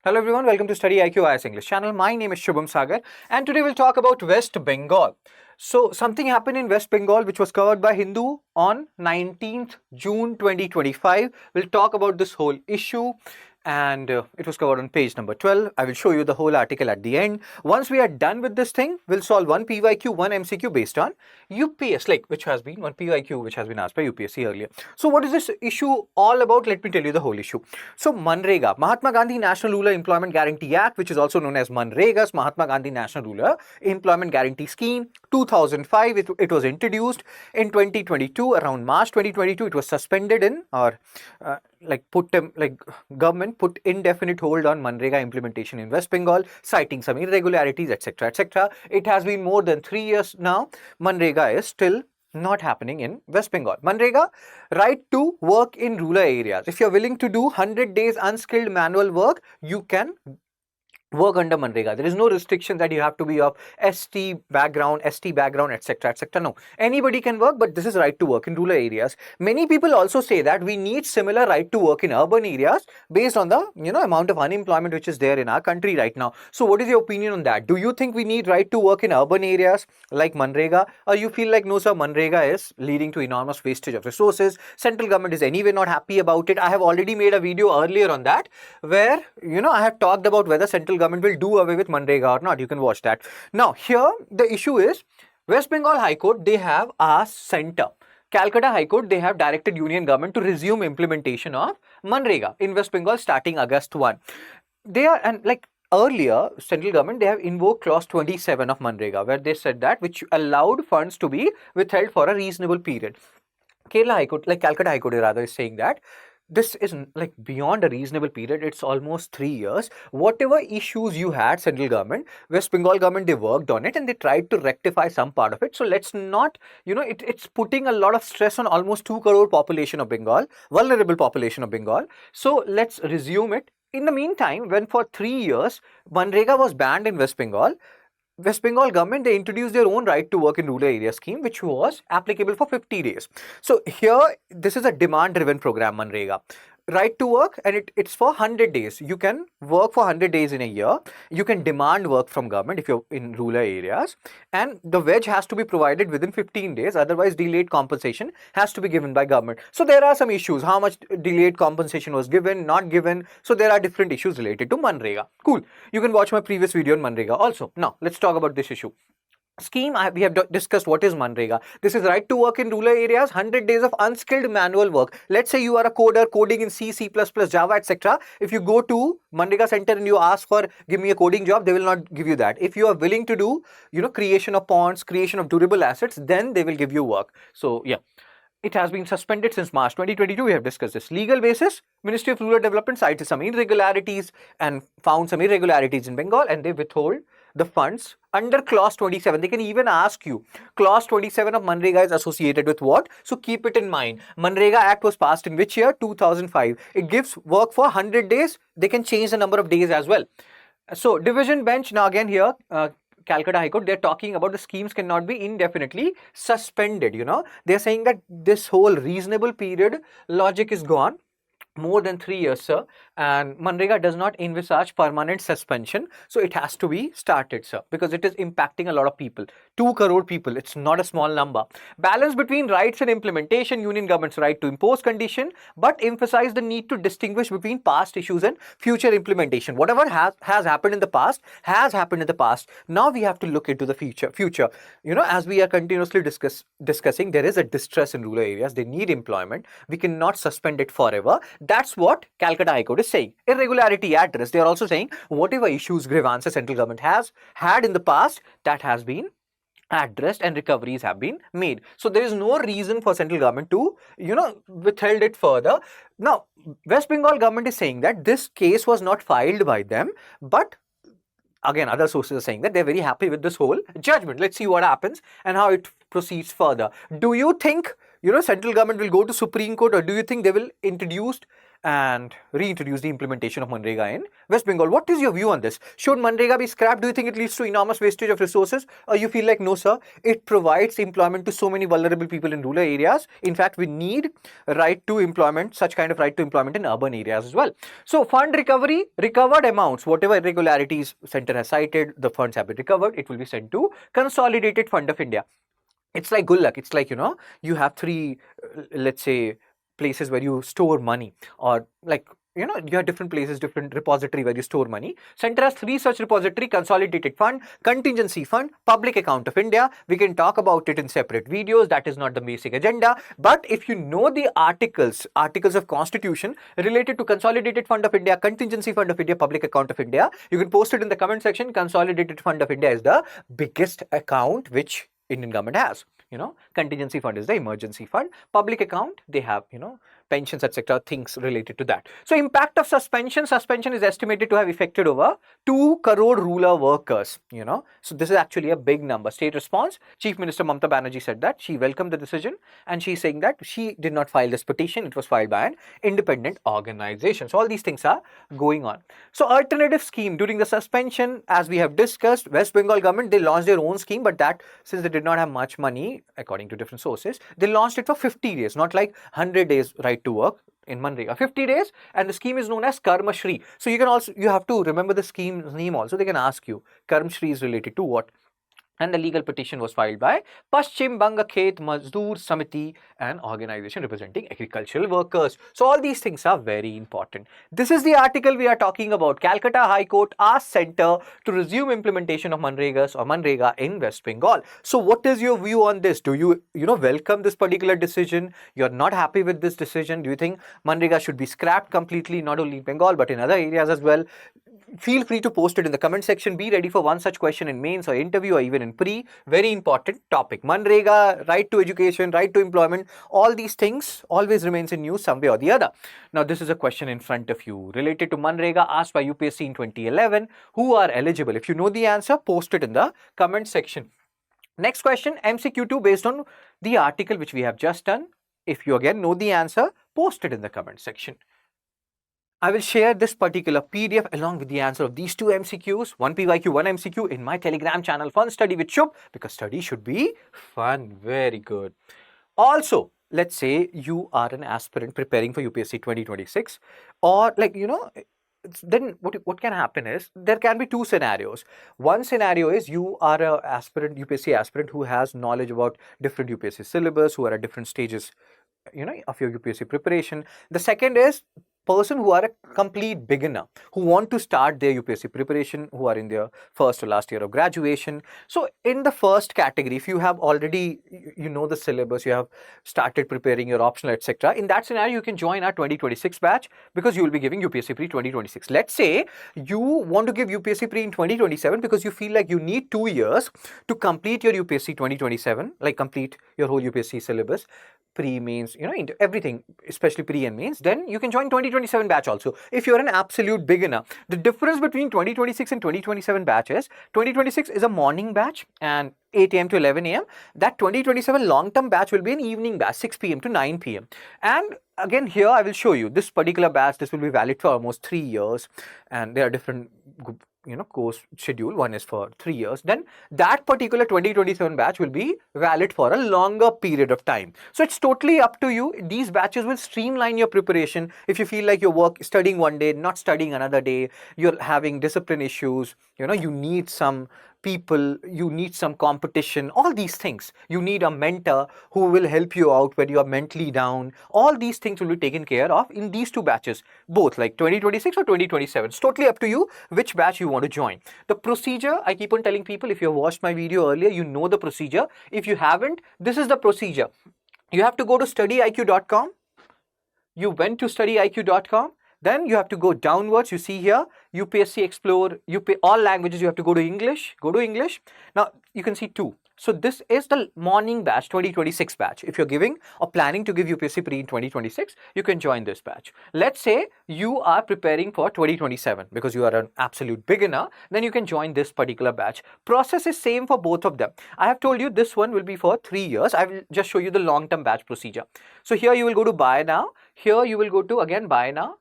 Hello everyone, welcome to StudyIQ IAS English channel. My name is Shubham Sagar and today we'll talk about West Bengal. So something happened in West Bengal which was covered by Hindu on 19th June 2025. We'll talk about this whole issue and it was covered on page number 12. I will show you the whole article at the end. Once we are done with this thing, we'll solve one PYQ, one MCQ based on UPSC, which has been one PYQ which has been asked by UPSC earlier. So what is this issue all about? Let me tell you the whole issue. So Manrega, Mahatma Gandhi National Rural Employment Guarantee Act, which is also known as Manrega's Mahatma Gandhi National Rural Employment Guarantee Scheme, 2005 it was introduced. In 2022, around March 2022, it was suspended in government put indefinite hold on Manrega implementation in West Bengal, citing some irregularities, etc., etc. It has been more than 3 years now. Manrega is still not happening in West Bengal. Manrega, right to work in rural areas. If you're willing to do 100 days unskilled manual work, you can work under Manrega. There is no restriction that you have to be of ST background, etc., etc. No, anybody can work, but this is right to work in rural areas. Many people also say that we need similar right to work in urban areas based on the amount of unemployment which is there in our country right now. So what is your opinion on that? Do you think we need right to work in urban areas like Manrega, or you feel like no sir, Manrega is leading to enormous wastage of resources? Central government is anyway not happy about it. I have already made a video earlier on that where I have talked about whether central government will do away with Manrega or not. You can watch that. Now here the issue is West Bengal High Court, they have asked Center. Calcutta High Court, they have directed Union government to resume implementation of Manrega in West Bengal starting August 1. They are, and like earlier, central government, they have invoked clause 27 of Manrega where they said that which allowed funds to be withheld for a reasonable period. Kerala High Court, like Calcutta High Court rather, is saying that this is like beyond a reasonable period. It's almost 3 years. Whatever issues you had, central government, West Bengal government, they worked on it and they tried to rectify some part of it. So let's not, it's putting a lot of stress on almost 2 crore population of Bengal, vulnerable population of Bengal. So let's resume it. In the meantime, when for 3 years, Manrega was banned in West Bengal government, they introduced their own right to work in rural area scheme, which was applicable for 50 days. So here, this is a demand-driven program, Manrega. Right to work, and it's for 100 days. You can work for 100 days in a year. You can demand work from government if you're in rural areas. And the wage has to be provided within 15 days. Otherwise, delayed compensation has to be given by government. So there are some issues. How much delayed compensation was given, not given. So there are different issues related to Manrega. Cool. You can watch my previous video on Manrega also. Now, let's talk about this issue. Scheme, we have discussed what is Manrega. This is right to work in rural areas, 100 days of unskilled manual work. Let's say you are a coder coding in C, C++, Java, etc. If you go to Manrega center and you ask for give me a coding job, they will not give you that. If you are willing to do, creation of ponds, creation of durable assets, then they will give you work. So yeah. It has been suspended since March 2022. We have discussed this. Legal basis, Ministry of Rural Development cited some irregularities and found some irregularities in Bengal and they withhold the funds under clause 27. They can even ask you, clause 27 of Manrega is associated with what? So keep it in mind. Manrega Act was passed in which year? 2005. It gives work for 100 days. They can change the number of days as well. So division bench, now again here, Calcutta High Court, they're talking about the schemes cannot be indefinitely suspended, They're saying that this whole reasonable period logic is gone. More than 3 years, sir, and Manrega does not envisage permanent suspension, so it has to be started, sir, because it is impacting a lot of people. 2 crore people, it's not a small number. Balance between rights and implementation, Union government's right to impose condition, but emphasize the need to distinguish between past issues and future implementation. Whatever has happened in the past, has happened in the past. Now we have to look into the future. As we are continuously discussing, there is a distress in rural areas. They need employment. We cannot suspend it forever. That's what Calcutta High Court is saying. Irregularity address. They are also saying whatever issues, grievances central government has had in the past, that has been addressed and recoveries have been made. So there is no reason for central government to, withhold it further. Now, West Bengal government is saying that this case was not filed by them, but again, other sources are saying that they're very happy with this whole judgment. Let's see what happens and how it proceeds further. Do you think, central government will go to Supreme Court, or do you think they will introduce and reintroduce the implementation of Manrega in West Bengal. What is your view on this? Should Manrega be scrapped? Do you think it leads to enormous wastage of resources? Or you feel like, no, sir, it provides employment to so many vulnerable people in rural areas. In fact, we need right to employment, such kind of right to employment in urban areas as well. So fund recovery, recovered amounts, whatever irregularities center has cited, the funds have been recovered. It will be sent to Consolidated Fund of India. It's like good luck. It's like, you have three, let's say, places where you store money, or like, you have different places, different repository where you store money. Center has three such repository: Consolidated Fund, Contingency Fund, Public Account of India. We can talk about it in separate videos. That is not the basic agenda. But if you know the articles of Constitution related to Consolidated Fund of India, Contingency Fund of India, Public Account of India, you can post it in the comment section. Consolidated Fund of India is the biggest account which Indian government has. Contingency fund is the emergency fund. Public account, they have, pensions, etc., things related to that. So impact of suspension is estimated to have affected over 2 crore rural workers. So this is actually a big number. State response: Chief Minister Mamata Banerjee said that she welcomed the decision, and she's saying that she did not file this petition. It was filed by an independent organization. So all these things are going on. So alternative scheme: during the suspension, as we have discussed, West Bengal government, they launched their own scheme, but that, since they did not have much money, according to different sources, they launched it for 50 days, not like 100 days right to work in Manrega. 50 days, and the scheme is known as Karma Shri. So you have to remember the scheme's name also. They can ask you, Karma Shri is related to what? And the legal petition was filed by Paschim Banga Khet Mazdoor Samiti, an organization representing agricultural workers. So all these things are very important. This is the article we are talking about. Calcutta High Court asks Centre to resume implementation of Manrega in West Bengal. So what is your view on this? Do you welcome this particular decision? You're not happy with this decision? Do you think Manrega should be scrapped completely, not only in Bengal but in other areas as well? Feel free to post it in the comment section. Be ready for one such question in mains or interview or even in pre. Very important topic. Manrega, right to education, right to employment, all these things always remains in news some way or the other. Now this is a question in front of you related to Manrega, asked by UPSC in 2011. Who are eligible? If you know the answer, post it in the comment section. Next question, MCQ2 based on the article which we have just done. If you again know the answer, post it in the comment section. I will share this particular PDF along with the answer of these two MCQs, one PYQ, one MCQ, in my Telegram channel, Fun Study with Shubh, because study should be fun. Very good. Also, let's say you are an aspirant preparing for UPSC 2026, or then what can happen is there can be two scenarios. One scenario is you are a aspirant, UPSC aspirant, who has knowledge about different UPSC syllabus, who are at different stages of your UPSC preparation. The second is person who are a complete beginner, who want to start their UPSC preparation, who are in their first or last year of graduation. So in the first category, if you have already, the syllabus, you have started preparing your optional, etc., in that scenario, you can join our 2026 batch, because you will be giving UPSC Pre 2026. Let's say you want to give UPSC Pre in 2027 because you feel like you need 2 years to complete your UPSC 2027, like complete your whole UPSC syllabus, pre, mains, into everything, especially pre and mains. Then you can join 2027 batch also if you're an absolute beginner. The difference between 2026 and 2027 batch is 2026 is a morning batch and 8 a.m. to 11 a.m. That 2027 long-term batch will be an evening batch, 6 p.m. to 9 p.m. And again, here I will show you this particular batch. This will be valid for almost 3 years, and there are different course schedule. One is for 3 years. Then that particular 2027 batch will be valid for a longer period of time. So it's totally up to you. These batches will streamline your preparation. If you feel like you're studying one day, not studying another day, you're having discipline issues, you need some people, you need some competition, all these things. You need a mentor who will help you out when you are mentally down. All these things will be taken care of in these two batches, both like 2026 or 2027. It's totally up to you which batch you want to join. The procedure, I keep on telling people, if you have watched my video earlier, you know the procedure. If you haven't, this is the procedure. You have to go to StudyIQ.com. You went to StudyIQ.com. Then you have to go downwards. You see here, UPSC Explore, all languages. You have to go to English. Go to English. Now, you can see two. So this is the morning batch, 2026 batch. If you're giving or planning to give UPSC pre in 2026, you can join this batch. Let's say you are preparing for 2027 because you are an absolute beginner, then you can join this particular batch. Process is same for both of them. I have told you this one will be for 3 years. I will just show you the long-term batch procedure. So here you will go to buy now. Here you will go to again buy now.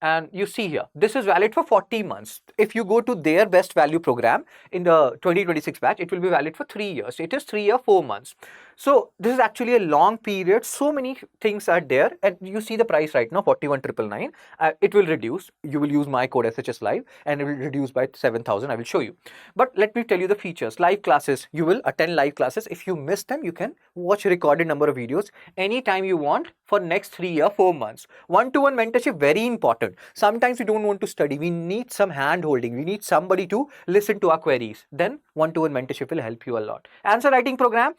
And you see here, this is valid for 40 months. If you go to their best value program in the 2026 batch, it will be valid for 3 years. It is 3 year, 4 months. So this is actually a long period. So many things are there. And you see the price right now, 41,999. It will reduce. You will use my code SHS Live and it will reduce by 7,000. I will show you. But let me tell you the features. Live classes, you will attend live classes. If you miss them, you can watch a recorded number of videos anytime you want for next 3 year, 4 months. One-to-one mentorship, very important. Sometimes we don't want to study. We need some hand holding. We need somebody to listen to our queries. Then one-to-one mentorship will help you a lot. Answer writing program.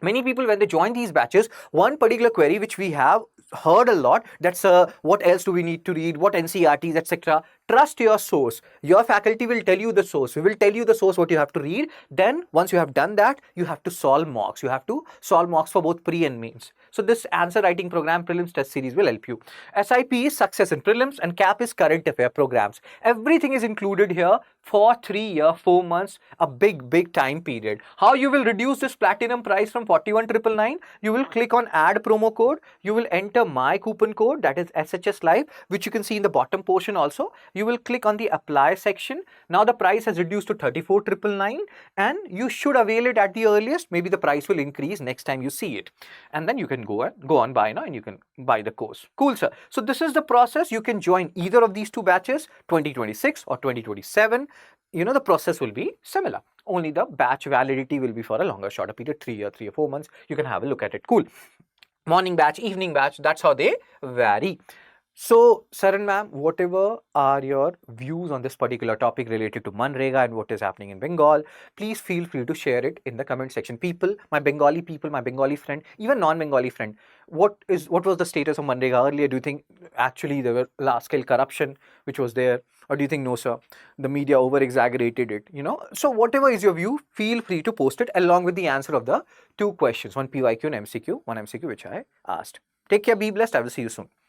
Many people, when they join these batches, one particular query which we have heard a lot, that's what else do we need to read, what NCRTs, etc. Trust your source. Your faculty will tell you the source. We will tell you the source what you have to read. Then once you have done that, you have to solve mocks. You have to solve mocks for both pre and mains. So this answer writing program prelims test series will help you. SIP is success in prelims and CAP is current affair programs. Everything is included here for 3 year, 4 months, a big time period. How you will reduce this platinum price from 41,999? You will click on add promo code. You will enter my coupon code, that is SHS Live, which you can see in the bottom portion also. You will click on the apply section. Now the price has reduced to 34,999 and you should avail it at the earliest. Maybe the price will increase next time you see it. And then you can go on buy now and you can buy the course. Cool, sir. So this is the process. You can join either of these two batches, 2026 or 2027. The process will be similar. Only the batch validity will be for a longer, shorter period, 3 year, 3 or 4 months. You can have a look at it. Cool. Morning batch, evening batch, that's how they vary. So, Saran ma'am, whatever are your views on this particular topic related to Manrega and what is happening in Bengal, please feel free to share it in the comment section. People, my Bengali friend, even non-Bengali friend, what was the status of Manrega earlier? Do you think actually there were large-scale corruption which was there? Or do you think no, sir, the media over-exaggerated it? So whatever is your view, feel free to post it along with the answer of the 2 questions, one PYQ and MCQ, one MCQ which I asked. Take care, be blessed. I will see you soon.